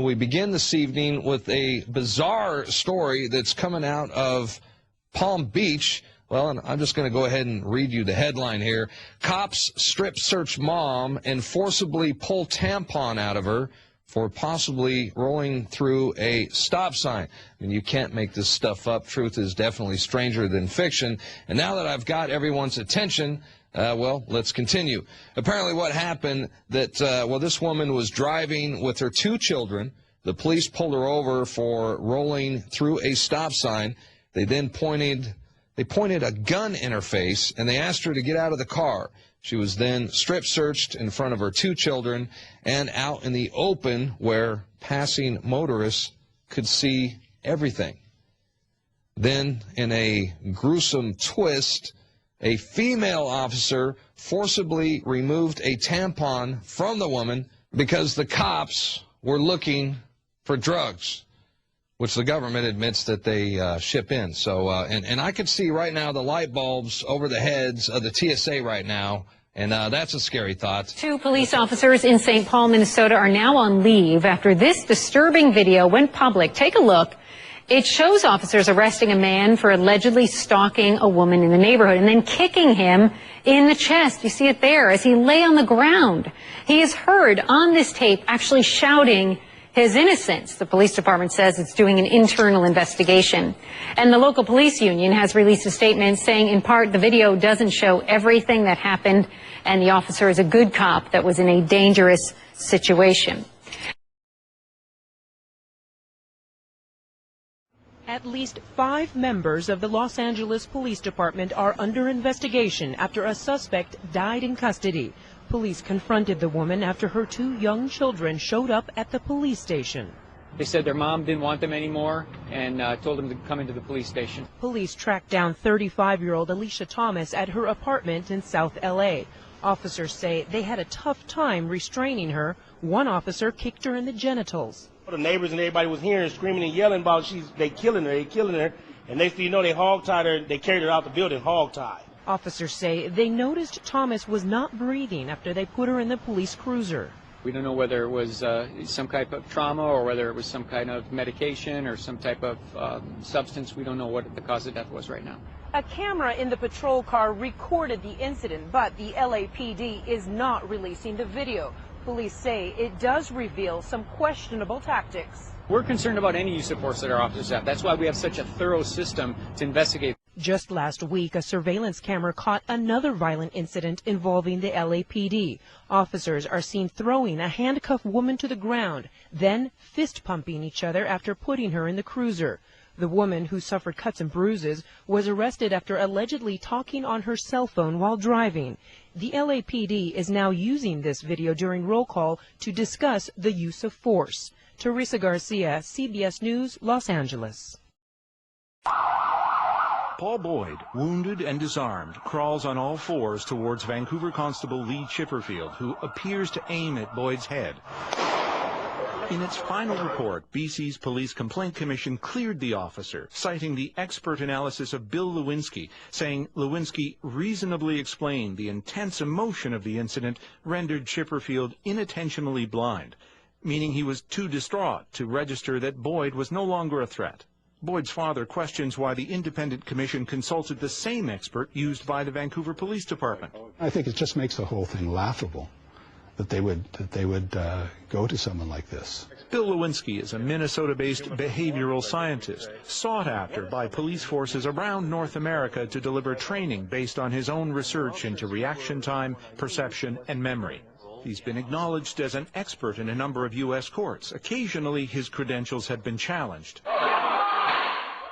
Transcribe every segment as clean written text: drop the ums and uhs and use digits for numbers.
And we begin this evening with a bizarre story that's coming out of Palm Beach. Well, and I'm just going to go ahead and read you the headline here. Cops strip search mom and forcibly pull tampon out of her for possibly rolling through a stop sign. I mean, you can't make this stuff up. Truth is definitely stranger than fiction. And now that I've got everyone's attention, well, let's continue. Apparently what happened that, well, this woman was driving with her 2 children. The police pulled her over for rolling through a stop sign. They then pointed a gun in her face, and they asked her to get out of the car. She was then strip searched in front of her 2 children and out in the open where passing motorists could see everything. Then, in a gruesome twist, a female officer forcibly removed a tampon from the woman because the cops were looking for drugs, which the government admits that they ship in. So, and I can see right now the light bulbs over the heads of the TSA right now, and that's a scary thought. 2 police officers in St. Paul, Minnesota are now on leave after this disturbing video went public. Take a look. It shows officers arresting a man for allegedly stalking a woman in the neighborhood and then kicking him in the chest. You see it there as he lay on the ground. He is heard on this tape actually shouting his innocence. The police department says it's doing an internal investigation. And the local police union has released a statement saying, in part, the video doesn't show everything that happened, and the officer is a good cop that was in a dangerous situation. At least 5 members of the Los Angeles Police Department are under investigation after a suspect died in custody. Police confronted the woman after her 2 young children showed up at the police station. They said their mom didn't want them anymore and told them to come into the police station. Police tracked down 35-year-old Alicia Thomas at her apartment in South L.A. Officers say they had a tough time restraining her. One officer kicked her in the genitals. The neighbors and everybody was hearing screaming and yelling about they killing her, and next thing you know, they hog-tied her, they carried her out the building hog-tied. Officers say they noticed Thomas was not breathing after they put her in the police cruiser. We don't know whether it was some type of trauma or whether it was some kind of medication or some type of substance. We don't know what the cause of death was right now. A camera in the patrol car recorded the incident, but the LAPD is not releasing the video. Police say it does reveal some questionable tactics. We're concerned about any use of force that our officers have. That's why we have such a thorough system to investigate. Just last week, a surveillance camera caught another violent incident involving the LAPD. Officers are seen throwing a handcuffed woman to the ground, then fist-pumping each other after putting her in the cruiser. The woman, who suffered cuts and bruises, was arrested after allegedly talking on her cell phone while driving. The LAPD is now using this video during roll call to discuss the use of force. Teresa Garcia, CBS News, Los Angeles. Paul Boyd, wounded and disarmed, crawls on all fours towards Vancouver Constable Lee Chipperfield, who appears to aim at Boyd's head. In its final report, BC's Police Complaint Commission cleared the officer, citing the expert analysis of Bill Lewinsky, saying Lewinsky reasonably explained the intense emotion of the incident rendered Chipperfield inattentionally blind, meaning he was too distraught to register that Boyd was no longer a threat. Boyd's father questions why the independent commission consulted the same expert used by the Vancouver Police Department. I think it just makes the whole thing laughable that they would go to someone like this. Bill Lewinsky is a Minnesota-based behavioral scientist, sought after by police forces around North America to deliver training based on his own research into reaction time, perception, and memory. He's been acknowledged as an expert in a number of U.S. courts. Occasionally, his credentials have been challenged.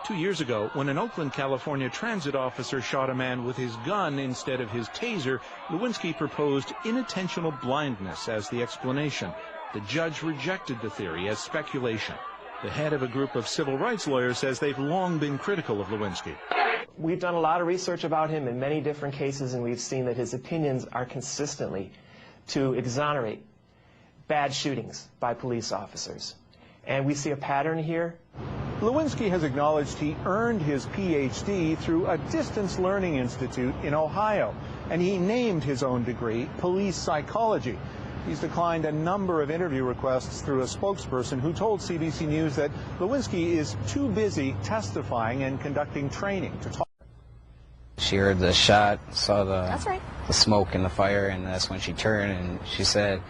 2 years ago, when an Oakland, California transit officer shot a man with his gun instead of his taser, Lewinsky proposed inattentional blindness as the explanation. The judge rejected the theory as speculation. The head of a group of civil rights lawyers says they've long been critical of Lewinsky. We've done a lot of research about him in many different cases, and we've seen that his opinions are consistently to exonerate bad shootings by police officers. And we see a pattern here. Lewinsky has acknowledged he earned his Ph.D. through a distance learning institute in Ohio, and he named his own degree police psychology. He's declined a number of interview requests through a spokesperson who told CBC News that Lewinsky is too busy testifying and conducting training to talk. She heard the shot, saw the smoke and the fire, and that's when she turned and she said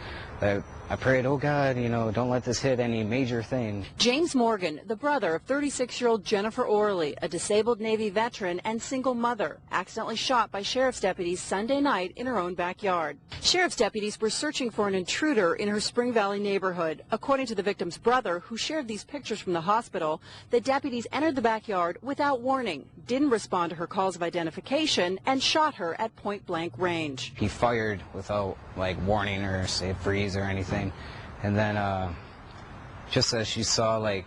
that I prayed, oh God, you know, don't let this hit any major thing. James Morgan, the brother of 36-year-old Jennifer Orley, a disabled Navy veteran and single mother, accidentally shot by sheriff's deputies Sunday night in her own backyard. Sheriff's deputies were searching for an intruder in her Spring Valley neighborhood. According to the victim's brother, who shared these pictures from the hospital, the deputies entered the backyard without warning, didn't respond to her calls of identification, and shot her at point-blank range. He fired without, like, warning or say freeze or anything. And then just as she saw, like,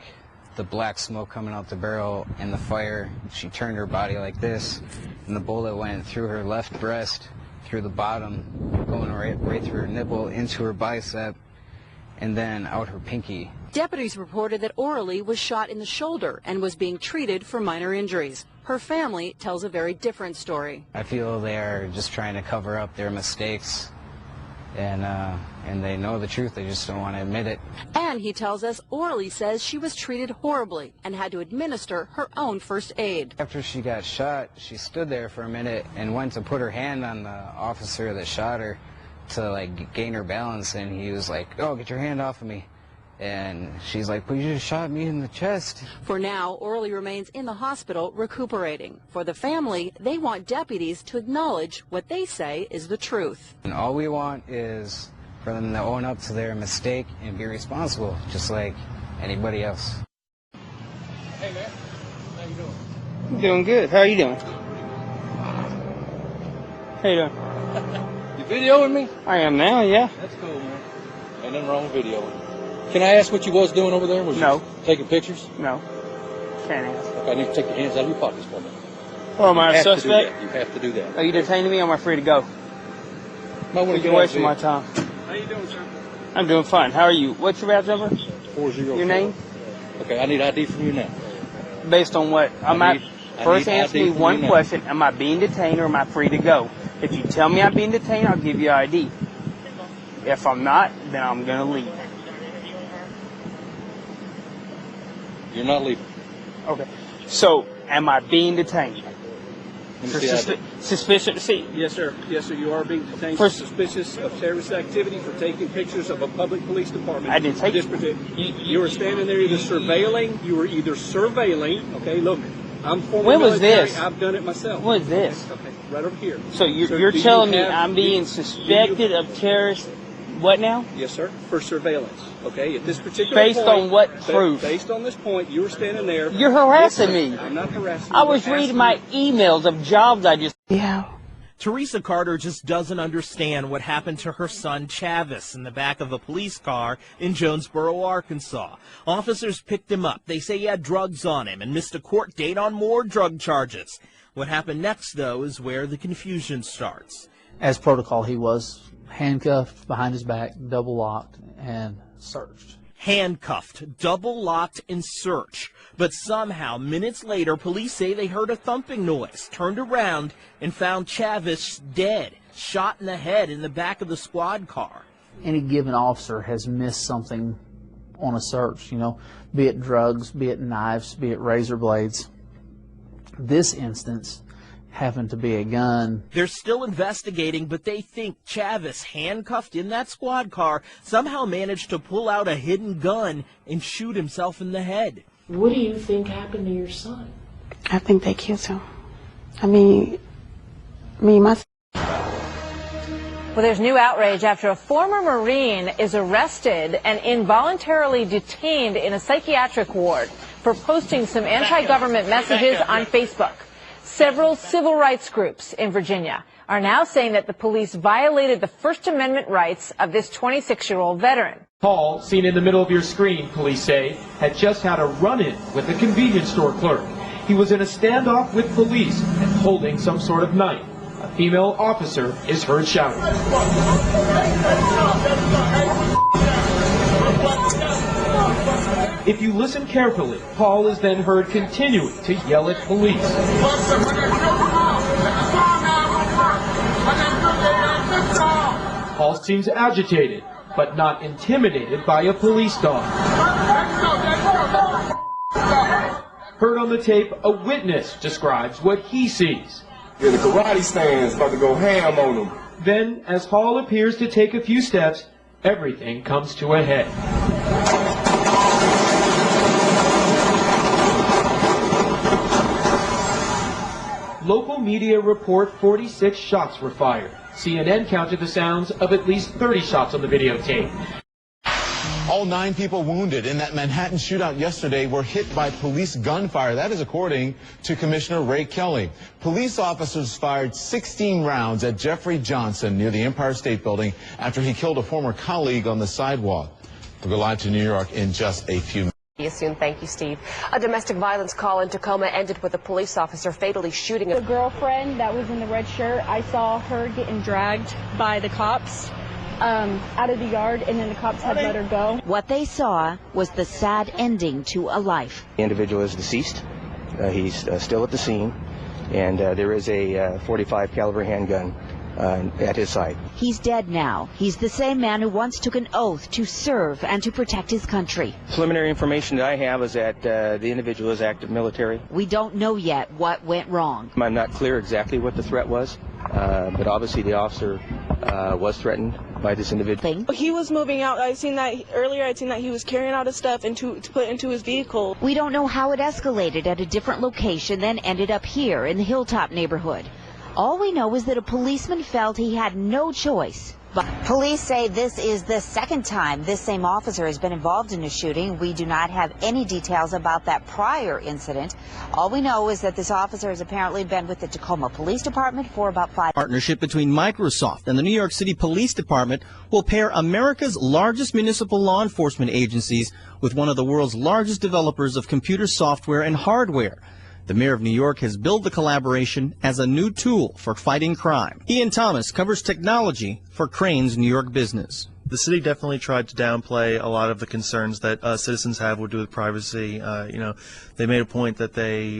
the black smoke coming out the barrel and the fire, she turned her body like this, and the bullet went through her left breast, through the bottom, going right through her nipple, into her bicep, and then out her pinky. Deputies reported that Orley was shot in the shoulder and was being treated for minor injuries. Her family tells a very different story. I feel they are just trying to cover up their mistakes, and they know the truth, they just don't want to admit it. And he tells us Orley says she was treated horribly and had to administer her own first aid. After she got shot, she stood there for a minute and went to put her hand on the officer that shot her to, like, gain her balance, and he was like, oh, get your hand off of me. And she's like, but you just shot me in the chest. For now, Orley remains in the hospital recuperating. For the family, they want deputies to acknowledge what they say is the truth. And all we want is for them to own up to their mistake and be responsible, just like anybody else. Hey, man. How you doing? I'm doing good. How are you doing? How you doing? You videoing me? I am now, yeah. That's cool, man. Ain't nothing wrong with videoing. Can I ask what you was doing over there? Was No. you taking pictures? No. Can't ask. Okay, I need to take your hands out of your pockets for me. Oh, am I a suspect? You have to do that. Are you detaining me or am I free to go? You're wasting my time. How you doing, sir? I'm doing fine. How are you? What's your badge number? 404. Your name? Okay, I need ID from you now. Based on what? First answer me one question. Am I being detained or am I free to go? If you tell me I'm being detained, I'll give you ID. If I'm not, then I'm going to leave. You're not leaving. Okay. So, am I being detained? Suspicion. See, Yes, sir. Yes, sir. You are being detained for suspicious of terrorist activity for taking pictures of a public police department. I didn't take You were standing there either surveilling. You were either surveilling. Okay, look. I'm former When was military. this? I've done it myself. What is this? Okay, right over here. So you're telling me I'm being suspected of terrorist. What now? Yes, sir. For surveillance. Okay, at this particular Based point. on what proof? Based on this point, you were standing there. You're harassing me. I'm not harassing you. I was reading my emails of jobs I just... Yeah. Teresa Carter just doesn't understand what happened to her son Chavis in the back of a police car in Jonesboro, Arkansas. Officers picked him up. They say he had drugs on him and missed a court date on more drug charges. What happened next, though, is where the confusion starts. As protocol, he was handcuffed behind his back, double locked, and searched. Handcuffed, double locked, and searched. But somehow, minutes later, police say they heard a thumping noise, turned around, and found Chavis dead, shot in the head in the back of the squad car. Any given officer has missed something on a search, you know, be it drugs, be it knives, be it razor blades. This instance happened to be a gun. They're still investigating, but they think Chavis, handcuffed in that squad car, somehow managed to pull out a hidden gun and shoot himself in the head. What do you think happened to your son? I think they killed him. I mean, my... Well, there's new outrage after a former Marine is arrested and involuntarily detained in a psychiatric ward for posting some anti-government messages on Facebook. Several civil rights groups in Virginia are now saying that the police violated the First Amendment rights of this 26-year-old veteran. Paul, seen in the middle of your screen, police say, had just had a run-in with a convenience store clerk. He was in a standoff with police and holding some sort of knife. A female officer is heard shouting. If you listen carefully, Paul is then heard continuing to yell at police. Paul seems agitated, but not intimidated by a police dog. Heard on the tape, a witness describes what he sees. Yeah, the karate stand's about to go ham on him. Then, as Hall appears to take a few steps, everything comes to a head. Local media report 46 shots were fired. CNN counted the sounds of at least 30 shots on the videotape. All 9 people wounded in that Manhattan shootout yesterday were hit by police gunfire. That is according to Commissioner Ray Kelly. Police officers fired 16 rounds at Jeffrey Johnson near the Empire State Building after he killed a former colleague on the sidewalk. We'll go live to New York in just a few minutes. See you soon. Thank you, Steve. A domestic violence call in Tacoma ended with a police officer fatally shooting The girlfriend that was in the red shirt, I saw her getting dragged by the cops out of the yard, and then the cops had let her go. What they saw was the sad ending to a life. The individual is deceased. He's still at the scene, and there is a .45 caliber handgun at his side. He's dead now. He's the same man who once took an oath to serve and to protect his country. Preliminary information that I have is that the individual is active military. We don't know yet what went wrong. I'm not clear exactly what the threat was, but obviously the officer was threatened by this individual. He was moving out. I'd seen that earlier. I'd seen that he was carrying out his stuff to put into his vehicle. We don't know how it escalated at a different location, then ended up here in the Hilltop neighborhood. All we know is that a policeman felt he had no choice. But police say this is the second time this same officer has been involved in a shooting. We do not have any details about that prior incident. All we know is that this officer has apparently been with the Tacoma Police Department for about 5 years. Partnership between Microsoft and the New York City Police Department will pair America's largest municipal law enforcement agencies with one of the world's largest developers of computer software and hardware. The mayor of New York has billed the collaboration as a new tool for fighting crime. Ian Thomas covers technology for Crane's New York Business. The city definitely tried to downplay a lot of the concerns that citizens have with privacy. They made a point that they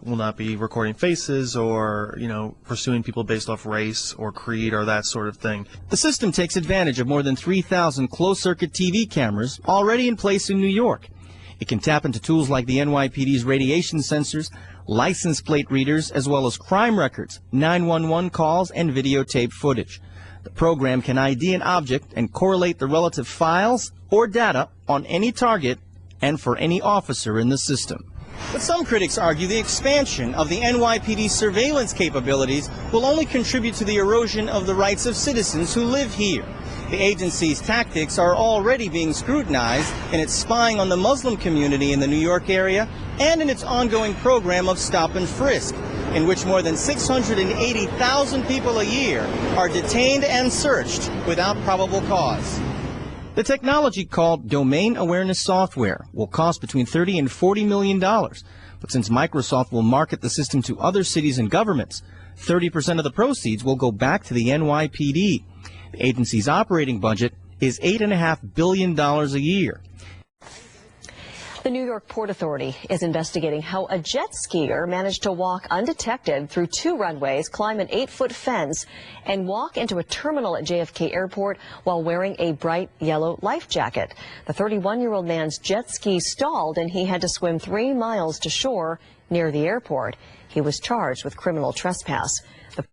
will not be recording faces or, pursuing people based off race or creed or that sort of thing. The system takes advantage of more than 3,000 closed-circuit TV cameras already in place in New York. It can tap into tools like the NYPD's radiation sensors, license plate readers, as well as crime records, 911 calls, and videotape footage. The program can ID an object and correlate the relative files or data on any target and for any officer in the system. But some critics argue the expansion of the NYPD's surveillance capabilities will only contribute to the erosion of the rights of citizens who live here. The agency's tactics are already being scrutinized in its spying on the Muslim community in the New York area and in its ongoing program of stop and frisk, in which more than 680,000 people a year are detained and searched without probable cause. The technology, called domain awareness software, will cost between $30 and $40 million. But since Microsoft will market the system to other cities and governments, 30% of the proceeds will go back to the NYPD. The agency's operating budget is $8.5 billion a year. The New York Port Authority is investigating how a jet skier managed to walk undetected through 2 runways, climb an 8-foot fence, and walk into a terminal at JFK Airport while wearing a bright yellow life jacket. The 31-year-old man's jet ski stalled and he had to swim 3 miles to shore near the airport. He was charged with criminal trespass. The